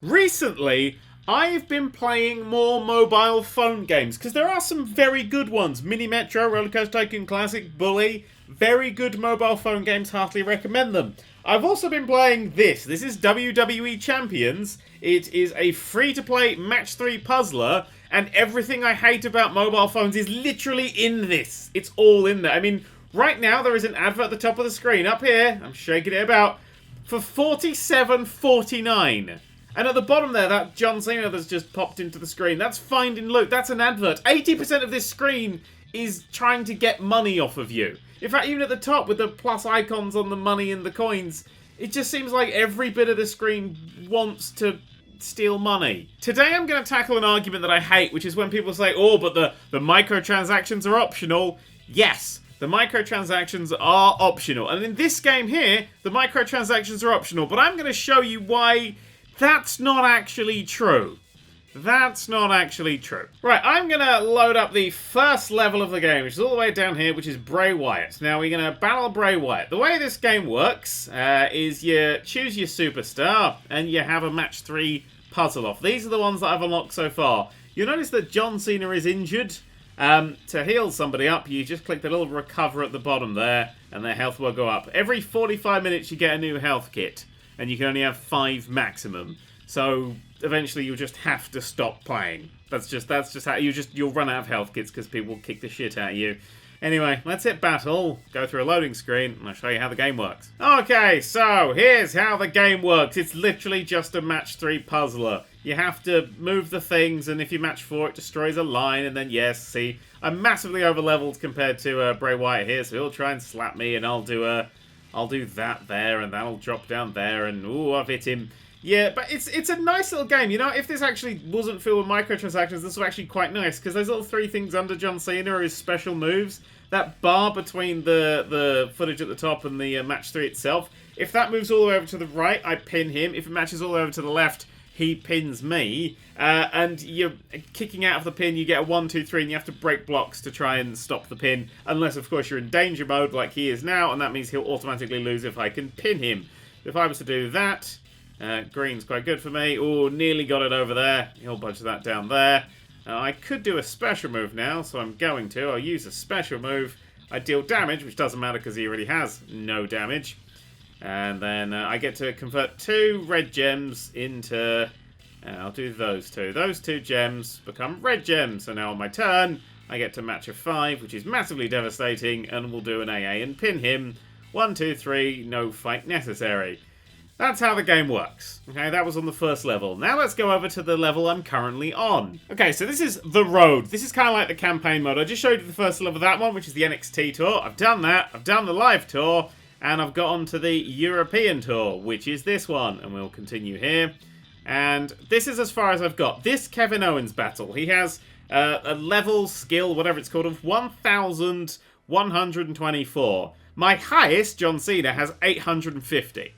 Recently, I've been playing more mobile phone games because there are some very good ones. Mini Metro, Roller Coaster Tycoon Classic, Bully. Very good mobile phone games, heartily recommend them. I've also been playing this. This is WWE Champions. It is a free-to-play match 3 puzzler, and everything I hate about mobile phones is literally in this. It's all in there. I mean, right now there is an advert at the top of the screen. Up here, I'm shaking it about, for $47.49. And at the bottom there, that John Cena that's just popped into the screen, that's Finding Loot. That's an advert. 80% of this screen is trying to get money off of you. In fact, even at the top with the plus icons on the money and the coins, it just seems like every bit of the screen wants to steal money. Today I'm going to tackle an argument that I hate, which is when people say, oh, but the microtransactions are optional. Yes, the microtransactions are optional. And in this game here, the microtransactions are optional. But I'm going to show you why that's not actually true. That's not actually true. Right, I'm going to load up the first level of the game, which is all the way down here, which is Bray Wyatt. Now, we're going to battle Bray Wyatt. The way this game works is you choose your superstar, and you have a match 3 puzzle off. These are the ones that I've unlocked so far. You'll notice that John Cena is injured. To heal somebody up, you just click the little recover at the bottom there, and their health will go up. Every 45 minutes, you get a new health kit. And you can only have 5 maximum. So eventually you'll just have to stop playing. That's just how you'll run out of health kits because people will kick the shit out of you. Anyway, let's hit battle, go through a loading screen, and I'll show you how the game works. Okay, so here's how the game works. It's literally just a match 3 puzzler. You have to move the things, and if you match 4, it destroys a line, and then yes, see, I'm massively over-leveled compared to Bray Wyatt here, so he'll try and slap me, and I'll do that there, and that'll drop down there, and ooh, I've hit him. Yeah, but it's a nice little game. You know, if this actually wasn't filled with microtransactions, this was actually quite nice, because those little 3 things under John Cena are his special moves. That bar between the footage at the top and the match 3 itself, if that moves all the way over to the right, I pin him. If it matches all the way over to the left, he pins me. And you're kicking out of the pin, you get a 1, 2, 3, and you have to break blocks to try and stop the pin. Unless, of course, you're in danger mode like he is now, and that means he'll automatically lose if I can pin him. If I was to do that, green's quite good for me. Oh, nearly got it over there. He'll bunch that down there. I could do a special move now, so I'm going to. I'll use a special move. I deal damage, which doesn't matter because he already has no damage. And then I get to convert 2 red gems into... I'll do those 2. Those 2 gems become red gems. So now on my turn, I get to match a 5, which is massively devastating, and we'll do an AA and pin him. 1, 2, 3, no fight necessary. That's how the game works. Okay, that was on the first level. Now let's go over to the level I'm currently on. Okay, so this is The Road. This is kind of like the campaign mode. I just showed you the first level of that one, which is the NXT tour. I've done that. I've done the live tour. And I've got onto the European tour, which is this one. And we'll continue here. And this is as far as I've got. This Kevin Owens battle. He has a level skill, whatever it's called, of 1,124. My highest, John Cena, has 850.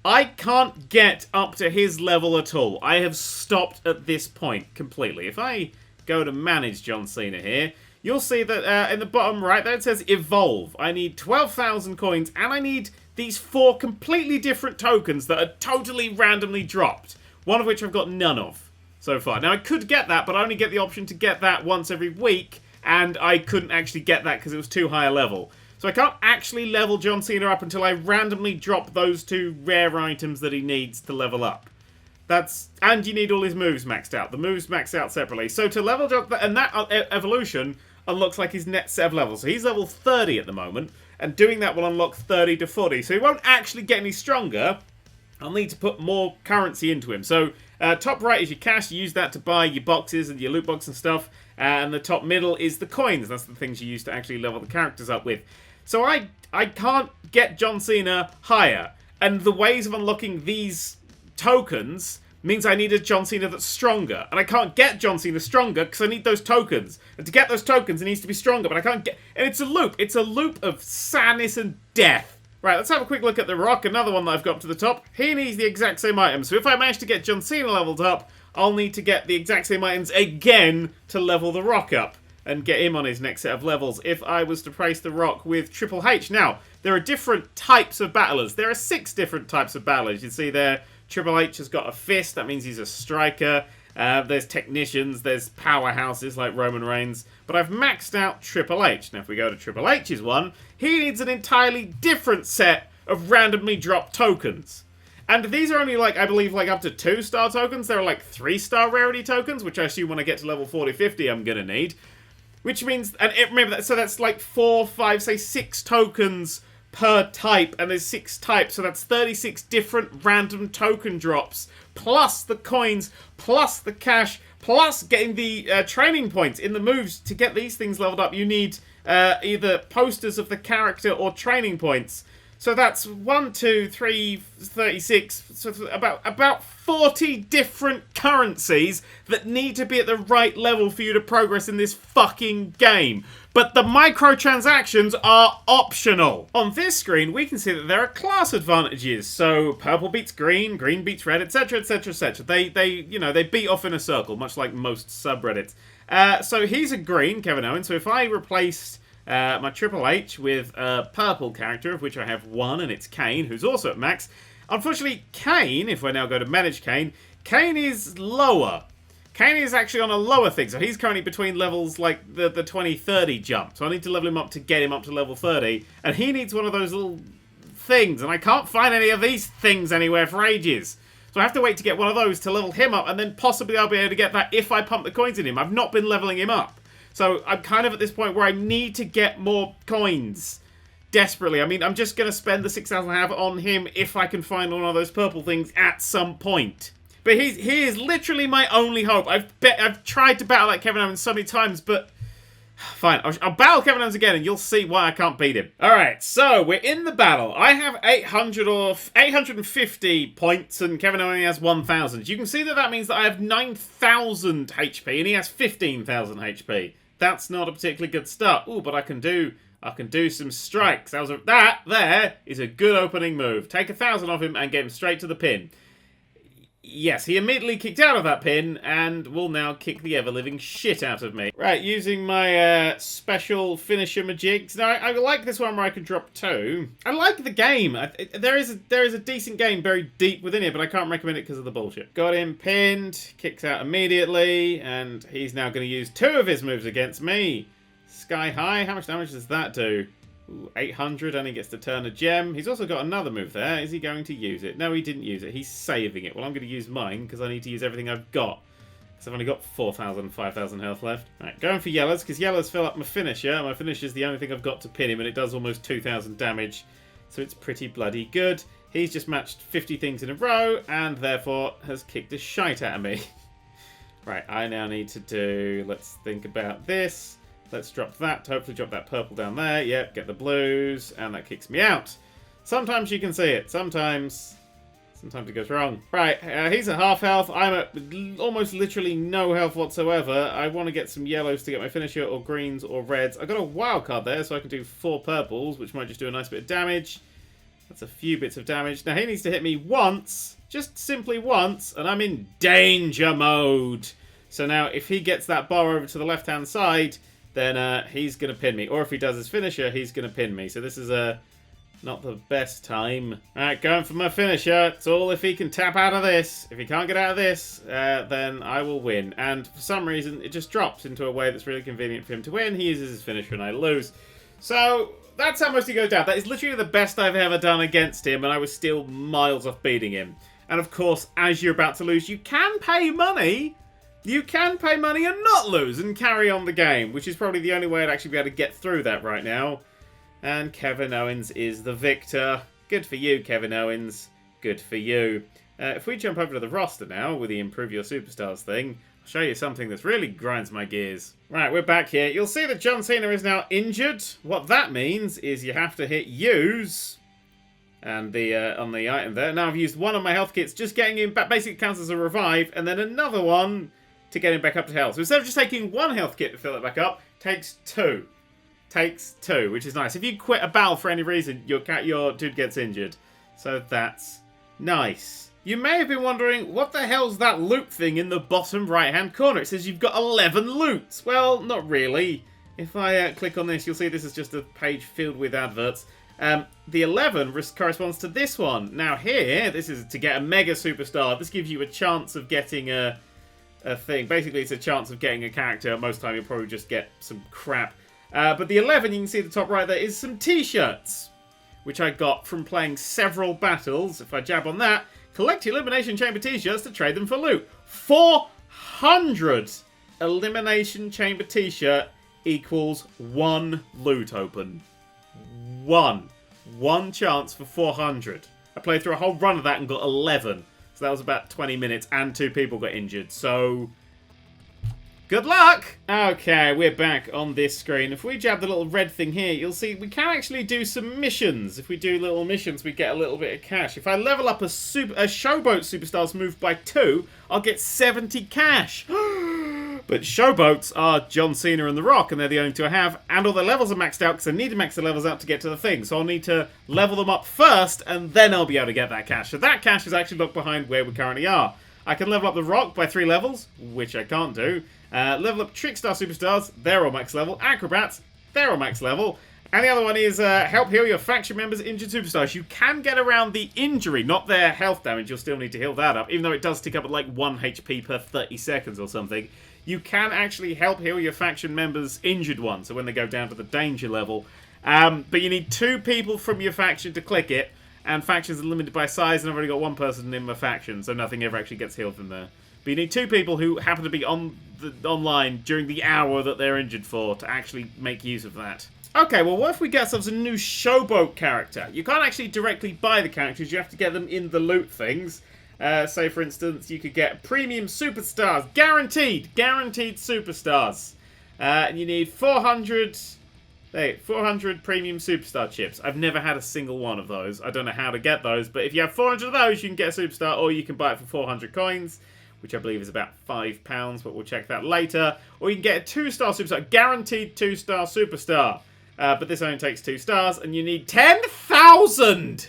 I can't get up to his level at all. I have stopped at this point completely. If I go to manage John Cena here, you'll see that in the bottom right there it says Evolve. I need 12,000 coins, and I need these 4 completely different tokens that are totally randomly dropped. One of which I've got none of so far. Now, I could get that, but I only get the option to get that once every week, and I couldn't actually get that because it was too high a level. So I can't actually level John Cena up until I randomly drop those 2 rare items that he needs to level up. And you need all his moves maxed out. The moves maxed out separately. So to level up, and that evolution unlocks like his net set of levels. So he's level 30 at the moment, and doing that will unlock 30 to 40. So he won't actually get any stronger. I'll need to put more currency into him. So top right is your cash. You use that to buy your boxes and your loot box and stuff. And the top middle is the coins. That's the things you use to actually level the characters up with. So I can't get John Cena higher. And the ways of unlocking these tokens means I need a John Cena that's stronger. And I can't get John Cena stronger because I need those tokens. And to get those tokens, it needs to be stronger. But I can't get... And it's a loop. It's a loop of sadness and death. Right, let's have a quick look at the Rawk, another one that I've got up to the top. He needs the exact same items. So if I manage to get John Cena leveled up, I'll need to get the exact same items again to level the Rawk up and get him on his next set of levels if I was to place the Rawk with Triple H. Now, there are different types of battlers. There are 6 different types of battlers. You see there, Triple H has got a fist. That means he's a striker. There's technicians. There's powerhouses like Roman Reigns. But I've maxed out Triple H. Now, if we go to Triple H's one, he needs an entirely different set of randomly dropped tokens. And these are only, like, I believe, like, up to 2-star tokens. There are, like, 3-star rarity tokens, which I assume when I get to level 40-50 I'm gonna need. Which means, and remember, so that's like 4, 5, say 6 tokens per type, and there's 6 types, so that's 36 different random token drops, plus the coins, plus the cash, plus getting the training points in the moves. To get these things leveled up, you need either posters of the character or training points. So that's 1, 2, 3, 36, so about 40 different currencies that need to be at the right level for you to progress in this fucking game. But the microtransactions are optional. On this screen, we can see that there are class advantages. So purple beats green, green beats red, etc, etc, etc. They beat off in a circle, much like most subreddits. So he's a green, Kevin Owens. So if I replaced my Triple H with a purple character, of which I have one, and it's Kane, who's also at max. Unfortunately, Kane, if I now go to manage Kane, Kane is lower. Kane is actually on a lower thing, so he's currently between levels like the 20-30 jump. So I need to level him up to get him up to level 30, and he needs one of those little things, and I can't find any of these things anywhere for ages. So I have to wait to get one of those to level him up, and then possibly I'll be able to get that if I pump the coins in him. I've not been leveling him up. So I'm kind of at this point where I need to get more coins. Desperately. I mean, I'm just going to spend the 6,000 I have on him if I can find one of those purple things at some point. But he is literally my only hope. I've tried to battle that Kevin Owens so many times, but fine. I'll battle Kevin Owens again and you'll see why I can't beat him. Alright, so we're in the battle. I have 850 points and Kevin Owens has 1,000. You can see that means that I have 9,000 HP and he has 15,000 HP. That's not a particularly good start. Ooh, but I can do some strikes. That there is a good opening move. Take 1,000 off him and get him straight to the pin. Yes, he immediately kicked out of that pin and will now kick the ever-living shit out of me. Right, using my special finisher majigs. Now, I like this one where I can drop 2. I like the game. There is a decent game very deep within it, but I can't recommend it because of the bullshit. Got him pinned, kicks out immediately, and he's now going to use 2 of his moves against me. Sky High, how much damage does that do? Ooh, 800, and he gets to turn a gem. He's also got another move there. Is he going to use it? No, he didn't use it. He's saving it. Well, I'm going to use mine, because I need to use everything I've got. Because I've only got 4,000, 5,000 health left. Alright, going for yellows, because yellows fill up my finisher. My finisher's the only thing I've got to pin him, and it does almost 2,000 damage. So it's pretty bloody good. He's just matched 50 things in a row, and therefore has kicked the shite out of me. Right, I now need to do... Let's think about this. Let's drop that, hopefully drop that purple down there. Yep, get the blues, and that kicks me out. Sometimes you can see it, sometimes it goes wrong. Right, he's at half health, I'm at almost literally no health whatsoever. I want to get some yellows to get my finisher, or greens, or reds. I've got a wild card there, so I can do 4 purples, which might just do a nice bit of damage. That's a few bits of damage. Now he needs to hit me once, just simply once, and I'm in danger mode. So now if he gets that bar over to the left-hand side, then he's going to pin me. Or if he does his finisher, he's going to pin me. So this is not the best time. Alright, going for my finisher. It's all if he can tap out of this. If he can't get out of this, then I will win. And for some reason, it just drops into a way that's really convenient for him to win. He uses his finisher and I lose. So that's how much he goes down. That is literally the best I've ever done against him, and I was still miles off beating him. And of course, as you're about to lose, you can pay money. You can pay money and not lose and carry on the game, which is probably the only way I'd actually be able to get through that right now. And Kevin Owens is the victor. Good for you, Kevin Owens. Good for you. If we jump over to the roster now with the Improve Your Superstars thing, I'll show you something that really grinds my gears. Right, we're back here. You'll see that John Cena is now injured. What that means is you have to hit use and on the item there. Now I've used one of my health kits, just getting him back. Basically counts as a revive, and then another one to get him back up to health. So instead of just taking 1 health kit to fill it back up, takes 2. Takes 2, which is nice. If you quit a battle for any reason, your dude gets injured. So that's nice. You may have been wondering, what the hell's that loot thing in the bottom right-hand corner? It says you've got 11 loots. Well, not really. If I click on this, you'll see this is just a page filled with adverts. The 11 corresponds to this one. Now here, this is to get a mega superstar. This gives you a chance of getting a thing. Basically, it's a chance of getting a character. Most of the time, you'll probably just get some crap. But the 11, you can see at the top right there, is some t-shirts, which I got from playing several battles. If I jab on that, collect Elimination Chamber t-shirts to trade them for loot. 400 Elimination Chamber t-shirt equals 1 loot open. One chance for 400. I played through a whole run of that and got 11. So that was about 20 minutes and 2 people got injured. So, good luck! Okay, we're back on this screen. If we jab the little red thing here, you'll see we can actually do some missions. If we do little missions, we get a little bit of cash. If I level up a Showboat Superstars move by 2, I'll get 70 cash. But Showboats are John Cena and The Rock, and they're the only two I have. And all their levels are maxed out, because I need to max the levels out to get to the thing. So I'll need to level them up first, and then I'll be able to get that cash. So that cash is actually locked behind where we currently are. I can level up The Rock by 3 levels, which I can't do. Level up Trickstar Superstars, they're all max level. Acrobats, they're all max level. And the other one is help heal your faction members' injured superstars. You can get around the injury, not their health damage. You'll still need to heal that up, even though it does tick up at like 1 HP per 30 seconds or something. You can actually help heal your faction members' injured ones, so when they go down to the danger level. But you need 2 people from your faction to click it, and factions are limited by size, and I've already got 1 person in my faction, so nothing ever actually gets healed from there. But you need 2 people who happen to be online during the hour that they're injured for to actually make use of that. Okay, well, what if we get ourselves a new Showboat character? You can't actually directly buy the characters, you have to get them in the loot things. Say, for instance, you could get premium superstars, guaranteed superstars. And you need 400 premium superstar chips. I've never had a single one of those. I don't know how to get those, but if you have 400 of those, you can get a superstar, or you can buy it for 400 coins, which I believe is about £5, but we'll check that later. Or you can get a 2-star superstar, guaranteed 2-star superstar. But this only takes 2 stars, and you need 10,000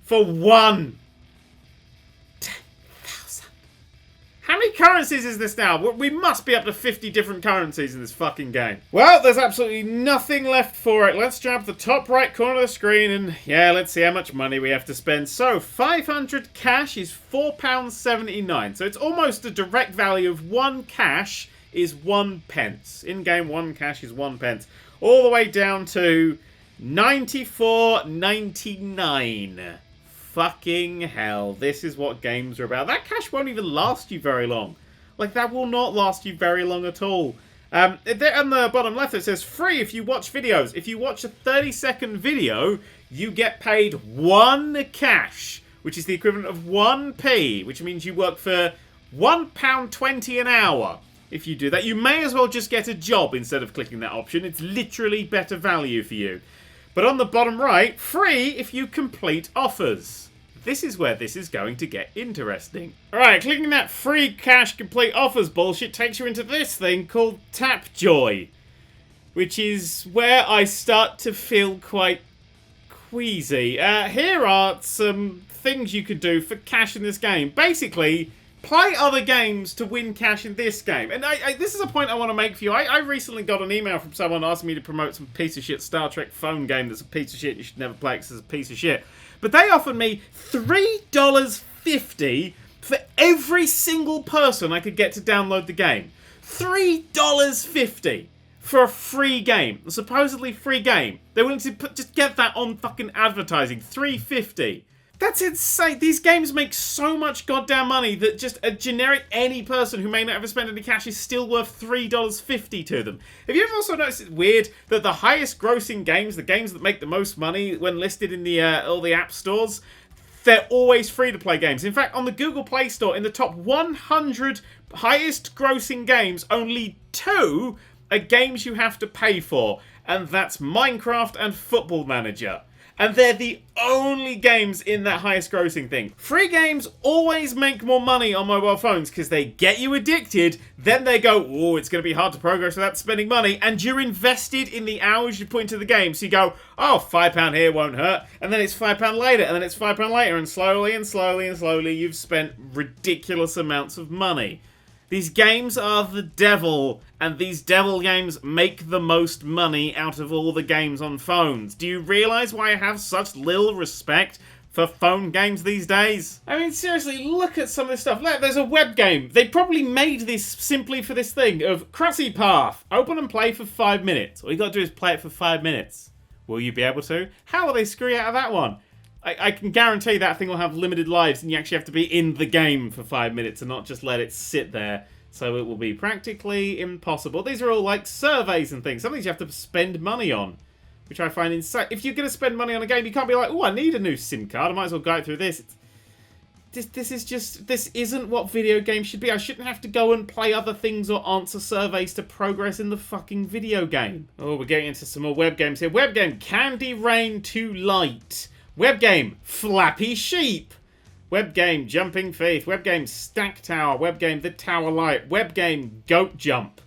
for 1. 10,000. How many currencies is this now? We must be up to 50 different currencies in this fucking game. Well, there's absolutely nothing left for it. Let's jump the top right corner of the screen, and yeah, let's see how much money we have to spend. So, 500 cash is £4.79. So it's almost a direct value of 1 cash is 1 pence. In-game 1 cash is 1 pence. All the way down to 94.99. Fucking hell. This is what games are about. That cash won't even last you very long. Like, that will not last you very long at all. There on the bottom left it says free if you watch videos. If you watch a 30-second video, you get paid 1 cash, which is the equivalent of 1p, which means you work for £1.20 an hour. If you do that, you may as well just get a job instead of clicking that option. It's literally better value for you. But on the bottom right, free if you complete offers. This is where this is going to get interesting. Alright, clicking that free cash complete offers bullshit takes you into this thing called Tapjoy, which is where I start to feel quite queasy. Here are some things you can do for cash in this game. Basically, play other games to win cash in this game. And this is a point I want to make for you. I recently got an email from someone asking me to promote some piece of shit Star Trek phone game that's a piece of shit. You should never play it because it's a piece of shit. But they offered me $3.50 for every single person I could get to download the game. $3.50 for a free game. A supposedly free game. They're willing to just get that on fucking advertising. $3.50. That's insane. These games make so much goddamn money that just a generic any person who may not ever spend any cash is still worth $3.50 to them. Have you ever also noticed it's weird that the highest grossing games, the games that make the most money when listed in the all the app stores, they're always free to play games. In fact, on the Google Play Store, in the top 100 highest grossing games, only 2 are games you have to pay for. And that's Minecraft and Football Manager. And they're the only games in that highest grossing thing. Free games always make more money on mobile phones because they get you addicted, then they go, oh, it's going to be hard to progress without spending money, and you're invested in the hours you put into the game. So you go, oh, £5 here won't hurt, and then it's £5 later, and then it's £5 later, and slowly and slowly and slowly you've spent ridiculous amounts of money. These games are the devil, and these devil games make the most money out of all the games on phones. Do you realise why I have such little respect for phone games these days? I mean, seriously, look at some of this stuff. Look, there's a web game. They probably made this simply for this thing of Crossy Path. Open and play for 5 minutes. All you gotta do is play it for 5 minutes. Will you be able to? How will they screw you out of that one? I can guarantee that thing will have limited lives and you actually have to be in the game for 5 minutes and not just let it sit there. So it will be practically impossible. These are all like surveys and things. Some of these you have to spend money on, which I find insane. If you're going to spend money on a game, you can't be like, oh, I need a new SIM card. I might as well go through this. This isn't what video games should be. I shouldn't have to go and play other things or answer surveys to progress in the fucking video game. Oh, we're getting into some more web games here. Web game, Candy Rain 2 Light. Web game, Flappy Sheep. Web game, Jumping Faith. Web game, Stack Tower. Web game, The Tower Light. Web game, Goat Jump.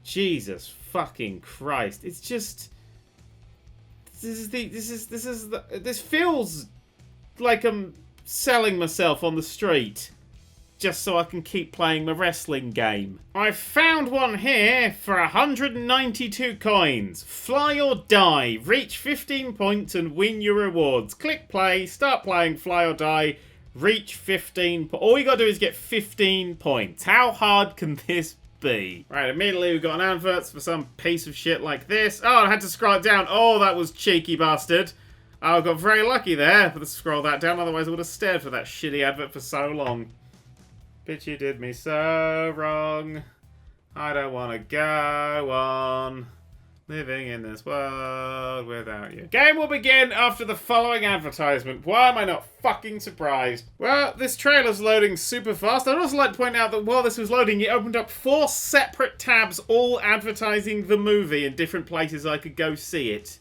Jesus fucking Christ. It's just... This feels like I'm selling myself on the street just so I can keep playing my wrestling game. I found one here for 192 coins. Fly or die. Reach 15 points and win your rewards. Click play, start playing Fly or Die, reach 15 points. All you gotta do is get 15 points. How hard can this be? Right, immediately we've got an advert for some piece of shit like this. Oh, I had to scroll it down. Oh, that was cheeky bastard. I got very lucky there to scroll that down, otherwise I would have stared for that shitty advert for so long. Bitch, you did me so wrong. I don't want to go on living in this world without you. Game will begin after the following advertisement. Why am I not fucking surprised? Well, this trailer's loading super fast. I'd also like to point out that while this was loading, it opened up 4 separate tabs, all advertising the movie in different places I could go see it.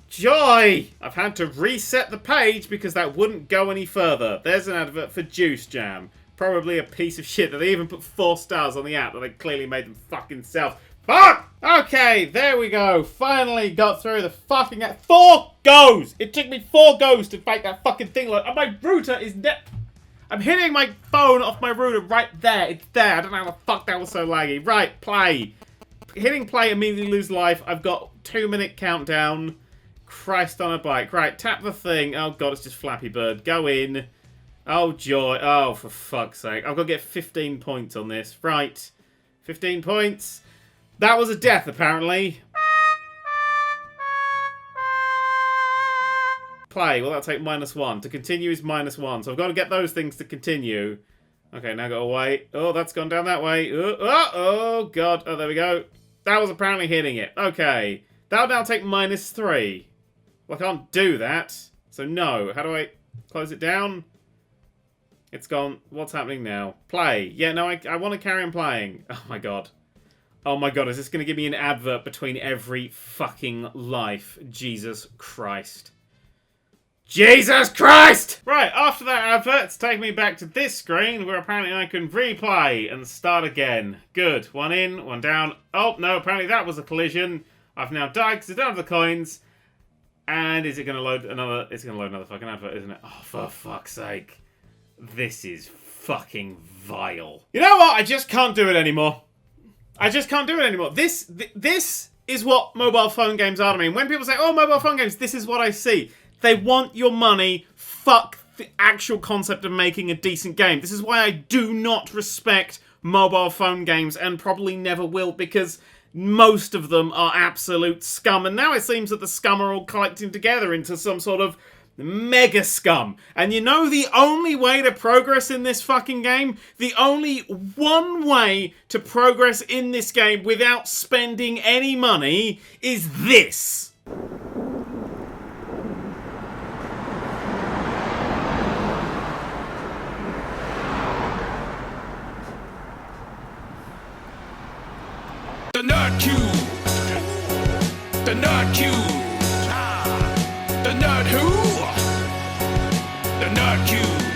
Joy! I've had to reset the page because that wouldn't go any further. There's an advert for Juice Jam. Probably a piece of shit that they even put 4 stars on the app that they clearly made them fucking self. Fuck! Okay, there we go. Finally got through the fucking app. 4 goes! It took me 4 goes to make that fucking thing load. And my router is I'm hitting my phone off my router right there. It's there. I don't know how the fuck that was so laggy. Right, play. Hitting play, immediately lose life. I've got 2-minute countdown. Christ on a bike. Right, tap the thing. Oh god, it's just Flappy Bird. Go in. Oh joy. Oh, for fuck's sake. I've got to get 15 points on this. Right. 15 points. That was a death, apparently. Play. Well, that'll take -1. To continue is -1. So I've got to get those things to continue. Okay, now go away. Oh, that's gone down that way. Oh, god. Oh, there we go. That was apparently hitting it. Okay. That'll now take -3. Well, I can't do that. So no. How do I close it down? It's gone. What's happening now? Play. Yeah, no, I want to carry on playing. Oh my god. Oh my god, is this going to give me an advert between every fucking life? Jesus Christ. Jesus Christ! Right, after that advert, it's taken me back to this screen where apparently I can replay and start again. Good. 1 in, 1 down. Oh, no, apparently that was a collision. I've now died because I don't have the coins. And is it going to load another... It's going to load another fucking advert, isn't it? Oh, for fuck's sake. This is fucking vile. You know what? I just can't do it anymore. I just can't do it anymore. This is what mobile phone games are to me. When people say, oh, mobile phone games, this is what I see. They want your money. Fuck the actual concept of making a decent game. This is why I do not respect mobile phone games and probably never will, because most of them are absolute scum. And now it seems that the scum are all collecting together into some sort of mega scum. And you know the only way to progress in this fucking game? The only one way to progress in this game without spending any money is this. The Nerd3. The Nerd3. The Nerd who? The Nerd3.